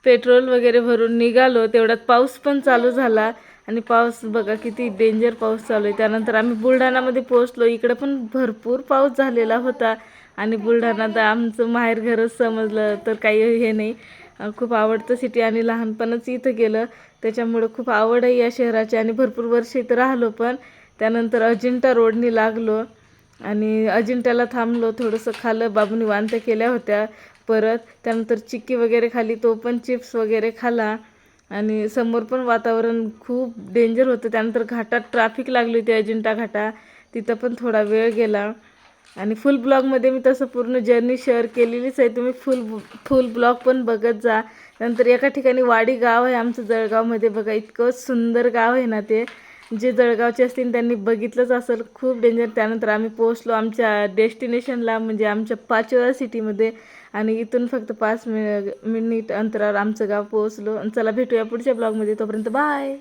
Petrol वगैरे भरून निघालो तेवढ्यात पाऊस पण चालू झाला आणि पाऊस बघा किती डेंजर पाऊस चालू आहे. त्यानंतर आम्ही बुलढाणामध्ये पोहोचलो. इकडे पण भरपूर पाऊस झालेला होता आणि बुलढाणा तर आमचं माहेर घरच समजलं तर काही हे नाही. खूप आवडतं सिटी आणि लहानपणच इथं गेलं त्याच्यामुळं खूप आवड आहे या शहराची आणि भरपूर वर्ष इथं राहिलो. पण त्यानंतर अजिंठा रोडनी लागलो आणि अजिंठ्याला थांबलो. थोडंसं खाल्लं, बाबूनी वांत्या केल्या होत्या. परत त्यानंतर चिक्की वगैरे खाली, तो पण चिप्स वगैरे खाला आणि समोर पण वातावरण खूप डेंजर होतं. त्यानंतर घाटात ट्रॅफिक लागली होती अजिंठा घाटा, तिथं पण थोडा वेळ गेला आणि फुल ब्लॉगमध्ये मी तसं पूर्ण जर्नी शेअर केलेलीच आहे. तुम्ही फुल ब्लॉग पण बघत जा. नंतर एका ठिकाणी वाडी गाव आहे आमचं जळगावमध्ये, बघा इतकं सुंदर गाव आहे ना ते. जे जळगावचे असतील त्यांनी बघितलंच असेल, खूप डेंजर. त्यानंतर आम्ही पोहोचलो आमच्या डेस्टिनेशनला, म्हणजे आमच्या पाचोरा सिटीमध्ये आणि इथून फक्त 5 मिनिट अंतरावर आमचं गाव पोहोचलो. चला भेटूया पुढच्या ब्लॉगमध्ये, तोपर्यंत बाय.